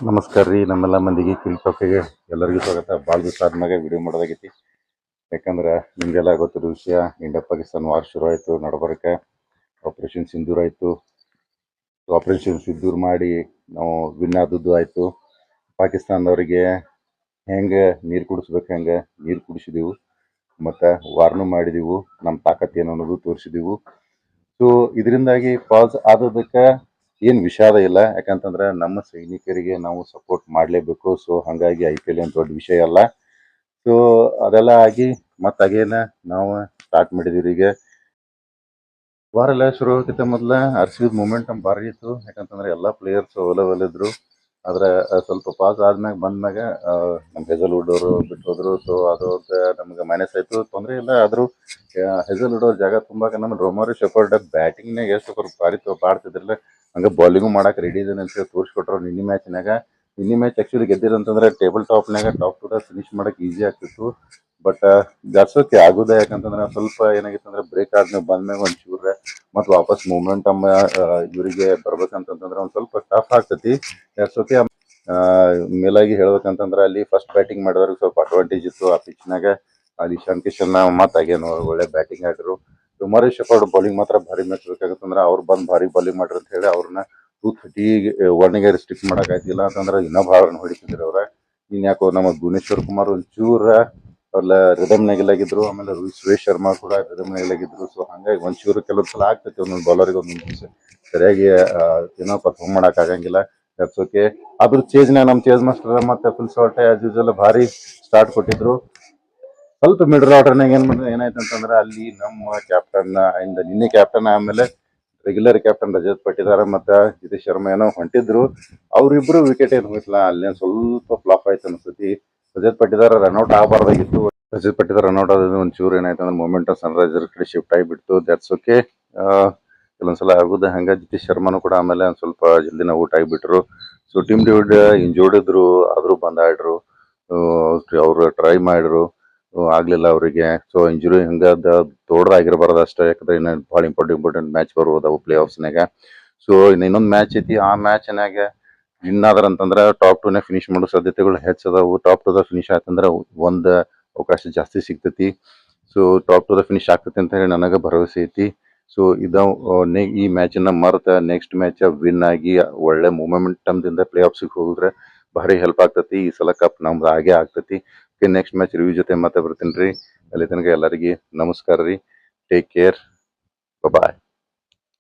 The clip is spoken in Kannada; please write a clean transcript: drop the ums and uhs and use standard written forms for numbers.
ನಮಸ್ಕಾರ ರೀ ನಮ್ಮೆಲ್ಲ ಮಂದಿಗೆ ಕಿಲ್ಪಾಪಿಗೆ ಎಲ್ಲರಿಗೂ ಸ್ವಾಗತ. ಭಾಳ ದಿವಸ ಆದ್ಮ್ಯಾಗ ವಿಡಿಯೋ ಮಾಡೋದಾಗೈತಿ. ಯಾಕಂದ್ರೆ ನಿಮಗೆಲ್ಲ ಗೊತ್ತಿರೋ ವಿಷಯ, ಇಂಡಿಯಾ ಪಾಕಿಸ್ತಾನ ವಾರ್ ಶುರು ಆಯಿತು. ನಡಬರ್ಕ ಆಪರೇಷನ್ ಸಿಂಧೂರ್ ಆಯಿತು. ಆಪರೇಷನ್ ಸಿಂಧೂರ್ ಮಾಡಿ ನಾವು ವಿನ್ ಆದದ್ದು ಆಯಿತು. ಪಾಕಿಸ್ತಾನದವರಿಗೆ ಹೆಂಗೆ ನೀರು ಕುಡಿಸ್ಬೇಕು ಹೆಂಗೆ ನೀರು ಕುಡಿಸಿದೆವು, ಮತ್ತು ವಾರ್ನು ಮಾಡಿದೆವು. ನಮ್ಮ ತಾಕತ್ತೇನು ಅನ್ನೋದು ತೋರಿಸಿದೆವು. ಸೊ ಇದರಿಂದಾಗಿ ಪಾಸ್ ಆದದಕ್ಕೆ ಏನು ವಿಷಾದ ಇಲ್ಲ, ಯಾಕಂತಂದ್ರೆ ನಮ್ಮ ಸೈನಿಕರಿಗೆ ನಾವು ಸಪೋರ್ಟ್ ಮಾಡಲೇಬೇಕು. ಸೊ ಹಾಗಾಗಿ IPL ಏನು ದೊಡ್ಡ ವಿಷಯ ಅಲ್ಲ. ಸೊ ಅದೆಲ್ಲ ಆಗಿ ಮತ್ತೆ ಅಗೇನ ನಾವು ಸ್ಟಾರ್ಟ್ ಮಾಡಿದೀವಿ. ಈಗ ವಾರೆಲ್ಲ ಶುರು ಹೋಗಕ್ಕಿಂತ ಮೊದಲ RCB ಮೂಮೆಂಟಮ್ ಭಾರಿ ಇತ್ತು, ಯಾಕಂತಂದ್ರೆ ಎಲ್ಲ ಪ್ಲೇಯರ್ಸ್ ಅವೈಲೇಬಲ್ ಇದ್ರು. ಆದ್ರೆ ಸ್ವಲ್ಪ ಪಾಸ್ ಆದ್ಮ್ಯಾಗ ಬಂದ್ಮ್ಯಾಗ ನಮ್ಮ ಹೆಜಲ್ವುಡ್ ಅವರು ಬಿಟ್ಟು ಹೋದ್ರು. ಸೊ ಅದು ನಮ್ಗೆ ಮೈನಸ್ ಆಯ್ತು, ತೊಂದರೆ ಇಲ್ಲ. ಆದ್ರೂ ಹೆಜಲ್ವುಡ್ ಅವ್ರ ಜಾಗ ತುಂಬಾಕ ನಮ್ಮ ರೋಮರಿ ಶೆಪರ್ಡ್ ಬ್ಯಾಟಿಂಗ್ನಾಗ ಎಷ್ಟು ಭಾರಿ ಆಡ್ತಿದ್ರಲ್ಲ, ಹಂಗೆ ಬೌಲಿಂಗು ಮಾಡಕ್ಕೆ ರೆಡಿ ಇದೇನೆ ಅಂತ ಹೇಳಿ ತೋರಿಸ್ಕೊಟ್ರು ನಿನ್ನೆ ಮ್ಯಾಚ್ನಾಗ. ನಿನ್ನೆ ಮ್ಯಾಚ್ ಆಕ್ಚುಲಿ ಗೆದ್ದಿರಂತಂದ್ರೆ ಟೇಬಲ್ ಟಾಪ್ನಾಗ ಟಾಪ್ ಟು ಫಿನಿಶ್ ಮಾಡಕ್ಕೆ ಈಸಿ ಆಗ್ತಿತ್ತು. ಬಟ್ ಜಾಸ್ತಿ ಆಗುದ, ಯಾಕಂತಂದ್ರೆ ಸ್ವಲ್ಪ ಏನಾಗಿತ್ತು ಅಂದ್ರೆ ಬ್ರೇಕ್ ಆದ್ಮೇಲೆ ಬಂದ್ಮ್ಯಾಗ ಒಂಚೂರ ಮತ್ತು ವಾಪಸ್ ಮೂಮೆಂಟಮ್ ಇವರಿಗೆ ಬರ್ಬೇಕಂತಂದ್ರೆ ಒಂದು ಸ್ವಲ್ಪ ಟಫ್ ಆಗ್ತೈತಿ. ಓಕೆ. ಮೇಲಾಗಿ ಹೇಳ್ಬೇಕಂತಂದ್ರೆ ಅಲ್ಲಿ ಫಸ್ಟ್ ಬ್ಯಾಟಿಂಗ್ ಮಾಡಿದವ್ರಿಗೆ ಸ್ವಲ್ಪ ಅಡ್ವಾಂಟೇಜ್ ಇತ್ತು ಆ ಪಿಚ್ನಾಗ. ಅಲ್ಲಿ ಇಶಾನ್ ಕಿಶನ್ ಮತ್ತೆ ಆಗೇನು ಒಳ್ಳೆ ಬ್ಯಾಟಿಂಗ್ ಆಡಿದ್ರು. ರುಮಾರಿ ಶೆಪರ್ಡ್ ಬೌಲಿಂಗ್ ಮಾತ್ರ ಭಾರಿ ಮ್ಯಾಚ್ ಬೇಕಾಗತ್ತಂದ್ರೆ ಅವ್ರು ಬಂದು ಭಾರಿ ಬೌಲಿಂಗ್ ಮಾಡ್ರಿ ಅಂತ ಹೇಳಿ ಅವ್ರನ್ನ 231ಗೆ ರಿಸ್ಟ್ರಿಕ್ಟ್ ಮಾಡಕ್ಕಾಗಿಲ್ಲ, ಅಂತಂದ್ರೆ ಇನ್ನೂ ಭಾಳ ರನ್ ಹೊಡಿತಿದ್ರು ಅವ್ರ. ಇನ್ಯಾಕೋ ನಮ್ಮ ಭುವನೇಶ್ವರ್ ಕುಮಾರ್ ಒಂಚೂರ ಅವ್ರ ರಿದಮ್ನಾಗಿಲ್ಲಾಗಿದ್ರು. ಆಮೇಲೆ ಸುರೇಶ್ ಶರ್ಮಾ ಕೂಡ ರಿದಮ್ನಾಗಿಲ್ಲಾಗಿದ್ರು. ಸೊ ಹಂಗಾಗಿ ಒಂಚೂರು ಕೆಲವೊಂದು ಸಲ ಆಗ್ತೈತಿ ಒಂದೊಂದು ಬೌಲರಿಗೆ ಒಂದೊಂದು ಸರಿಯಾಗಿ ಏನೋ ಪರ್ಫಾರ್ಮ್ ಮಾಡಕ್ ಆಗಂಗಿಲ್ಲ. That's okay. ಅದ್ರ ಚೇಜ್ನಾಗ ನಮ್ಮ ಚೇಜ್ ಮಾಸ್ಟರ್ ಮತ್ತೆ ಫುಲ್ ಶಾರ್ಟ್ ಆಸ್ ಯೂಶುವಲ್ ಭಾರಿ ಸ್ಟಾರ್ಟ್ ಕೊಟ್ಟಿದ್ರು. ಸ್ವಲ್ಪ ಮಿಡಲ್ ಆರ್ಡರ್ನಾಗ ಏನಾಯ್ತು ಅಂತಂದ್ರೆ ಅಲ್ಲಿ ನಮ್ಮ ಕ್ಯಾಪ್ಟನ್ ನಿನ್ನೆ ಕ್ಯಾಪ್ಟನ್ ಆಮೇಲೆ ರೆಗ್ಯುಲರ್ ಕ್ಯಾಪ್ಟನ್ ರಜತ್ ಪಟ್ಟಿದಾರ ಮತ್ತೆ ಜಿತೇಶ್ ಶರ್ಮಾ ಏನೋ ಹೊಂಟಿದ್ರು. ಅವ್ರಿಬ್ರು ವಿಕೆಟ್ ಏನು ಹೋಯ್ತಲ್ಲ, ಅಲ್ಲೇನು ಸ್ವಲ್ಪ ಫ್ಲಾಪ್ ಆಯ್ತು ಅನ್ಸತಿ. ರಜತ್ ಪಟ್ಟಿದಾರ ರನ್ಔಟ್ ಆಗಬಾರ್ದಾಗಿತ್ತು. ರಜತ್ ಪಟ್ಟಿದಾರ ರನ್ಔಟ್ ಆದ ಒಂಚೂರು ಏನಾಯ್ತು ಅಂದ್ರೆ ಮೂಮೆಂಟ್ ಸನ್ರೈಸರ್ ಕಡೆ ಶಿಫ್ಟ್ ಆಗಿಬಿಡ್ತು. That's okay. ಕೆಲವೊಂದ್ಸಲ ಆಗುದ ಹಂಗ. ಜಿತೇಶ್ ಶರ್ಮಾನು ಕೂಡ ಆಮೇಲೆ ಒಂದು ಸ್ವಲ್ಪ ಜಲ್ದಿನ ಔಟ್ ಆಗಿಬಿಟ್ರು. ಸೊ ಟೀಮ್ ಡೇವಿಡ್ ಇಂಜೋರ್ಡ್ ಇದ್ರು, ಆದ್ರೂ ಬಂದಾಡ್ರು. ಅವ್ರು ಟ್ರೈ ಮಾಡಿದ್ರು, ಆಗ್ಲಿಲ್ಲ ಅವರಿಗೆ. ಸೊ ಇಂಜುರಿ ಹಿಂಗ ದೊಡ್ಡದಾಗಿರ್ಬಾರ್ದು ಅಷ್ಟೇ, ಯಾಕಂದ್ರೆ ಇನ್ನು ಭಾಳ ಇಂಪಾರ್ಟೆಂಟ್ ಮ್ಯಾಚ್ ಬರ್ಬೋದು ಪ್ಲೇ ಆಫ್ಸ್ನಾಗ. ಸೊ ಇನ್ನೊಂದು ಮ್ಯಾಚ್ ಐತಿ, ಆ ಮ್ಯಾಚ್ನಾಗ ವಿನ್ ಆದ್ರ ಅಂತಂದ್ರೆ ಟಾಪ್ 2ನೇ ಫಿನಿಶ್ ಮಾಡೋ ಸಾಧ್ಯತೆಗಳು ಹೆಚ್ಚದಾವು. ಟಾಪ್ 2ದ ಫಿನಿಶ್ ಆಯ್ತಂದ್ರೆ ಒಂದು ಅವಕಾಶ ಜಾಸ್ತಿ ಸಿಗ್ತೈತಿ. ಸೊ ಟಾಪ್ 2ದ ಫಿನಿಶ್ ಆಗ್ತೈತಿ ಅಂತ ಹೇಳಿ ನನಗೆ ಭರವಸೆ ಐತಿ. ಸೊ ಈ ಮ್ಯಾಚನ್ನ ಮರೆತ ನೆಕ್ಸ್ಟ್ ಮ್ಯಾಚ್ ವಿನ್ ಆಗಿ ಒಳ್ಳೆ ಮೂಮೆಂಟಮ್ದಿಂದ ಪ್ಲೇ ಆಫ್ಸಿಗೆ ಹೋಗಿದ್ರೆ ಭಾರಿ ಹೆಲ್ಪ್ ಆಗ್ತೈತಿ. ಈ ಸಲ ಕಪ್ ನಮ್ದು ಆಗೇ ಆಗ್ತೈತಿ. ನೆಕ್ಸ್ಟ್ ಮ್ಯಾಚ್ ರಿವ್ಯೂ ಜೊತೆ ಮತ್ತೆ ಬರ್ತೀನಿ ರೀ. ಅಲ್ಲಿ ತನಕ ಎಲ್ಲರಿಗೆ ನಮಸ್ಕಾರ ರೀ. Take care. ಬಾಯ್.